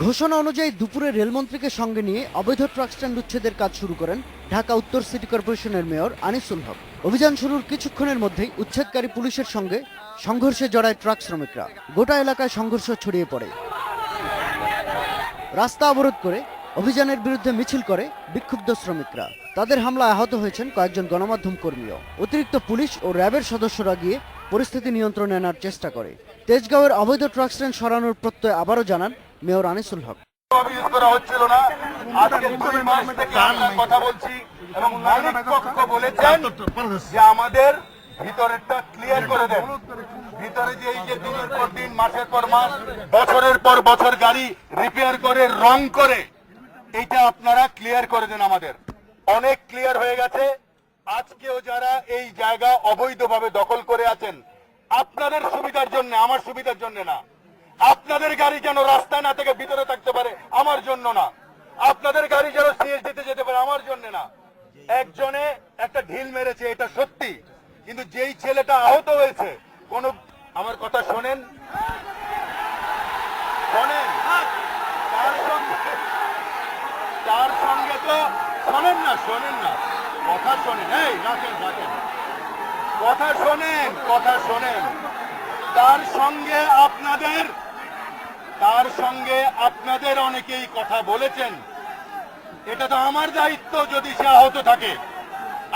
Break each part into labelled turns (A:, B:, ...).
A: ঘোষণা অনুযায়ী দুপুরে রেলমন্ত্রীকে সঙ্গে নিয়ে অবৈধ ট্রাক স্ট্যান্ড উচ্ছেদের কাজ শুরু করেন ঢাকা উত্তর সিটি কর্পোরেশনের মেয়র আনিসুল হক। অভিযান শুরুর কিছুক্ষণের মধ্যেই উচ্ছেদকারী পুলিশের সঙ্গে সংঘর্ষে জড়ায় ট্রাক শ্রমিকরা। গোটা এলাকায় সংঘর্ষ ছড়িয়ে পড়ে। রাস্তা অবরোধ করে অভিযানের বিরুদ্ধে মিছিল করে বিক্ষুব্ধ শ্রমিকরা। তাদের হামলায় আহত হয়েছেন কয়েকজন গণমাধ্যম কর্মীও। অতিরিক্ত পুলিশ ও র্যাবের সদস্যরা গিয়ে পরিস্থিতি নিয়ন্ত্রণে আনার চেষ্টা করে। তেজগাঁওয়ের অবৈধ ট্রাক স্ট্যান্ড সরানোর প্রত্যয় আবারও জানান মেয়র আনিসুল হক।
B: কথা বলছি এবং মালিক পক্ষ বলেছেন যে আমাদের ভিতরেরটা ক্লিয়ার করে দেন। ভিতরে যে এই যে দিনের পর দিন, মাসের পর মাস, বছরের পর বছর গাড়ি রিপেয়ার করে রং করে, এইটা আপনারা ক্লিয়ার করে দেন। আমাদের অনেক ক্লিয়ার হয়ে গেছে। আজকেও যারা এই জায়গা অবৈধভাবে দখল করে আছেন, আপনাদের সুবিধার জন্য, আমার সুবিধার জন্য না। আপনাদের গাড়ি যেন রাস্তায় না থেকে ভিতরে থাকতে পারে, আমার জন্য না। আপনাদের গাড়ি যেন সিএসডিতে যেতে পারে, আমার জন্য না। একজনে একটা ঢিল মেরেছে, এটা সত্যি, কিন্তু যেই ছেলেটা আহত হয়েছে, কোন আমার কথা শোনেন শোনেন তার সঙ্গে তো শোনেন না কথা শোনেন, এই রাখেন কথা শোনেন। তার সঙ্গে আপনাদের অনেকেই কথা বলেছেন। এটা তো আমার দায়িত্ব, যদি সে আহত থাকে।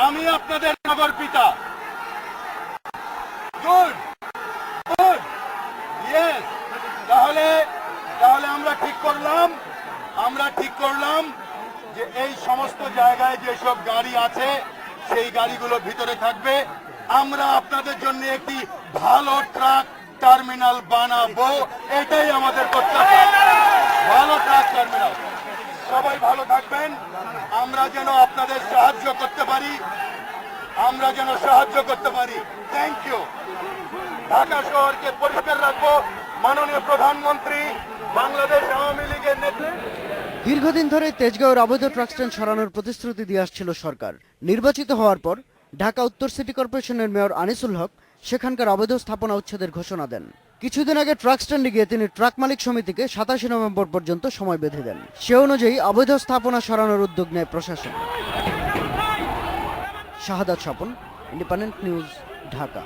B: আমি আপনাদের নগর পিতা। Good yes. তাহলে আমরা ঠিক করলাম যে এই সমস্ত জায়গায় যেসব গাড়ি আছে সেই গাড়িগুলো ভিতরে থাকবে। আমরা আপনাদের জন্য একটি ভালো ট্রাক টার্মিনাল বানাবো, এটাই আমাদের প্রত্যাশা। ভালো ট্রাক টার্মিনাল। সবাই ভালো থাকবেন। আমরা যেন আপনাদের সাহায্য করতে পারি। Thank you. ঢাকা শহরকে পরিষ্কার রাখবো। মাননীয় প্রধানমন্ত্রী, বাংলাদেশ আওয়ামী লীগের নেতৃত্বে
A: দীর্ঘদিন ধরে তেজগাঁওয়ের অবৈধ ট্রাক স্ট্যান্ড সরানোর প্রতিশ্রুতি দিয়ে আসছিল সরকার। নির্বাচিত হওয়ার পর ঢাকা উত্তর সিটি কর্পোরেশনের মেয়র আনিসুল হক সেখানকার অবৈধ স্থাপনা উচ্ছেদের ঘোষণা দেন। কিছুদিন আগে ট্রাক স্ট্যান্ডে গিয়ে তিনি ট্রাক মালিক সমিতিকে 27 নভেম্বর পর্যন্ত সময় বেঁধে দেন। সে অনুযায়ী অবৈধ স্থাপনা সরানোর উদ্যোগ নেয় প্রশাসন। শাহাদাত স্বপন, ইন্ডিপেন্ডেন্ট নিউজ, ঢাকা।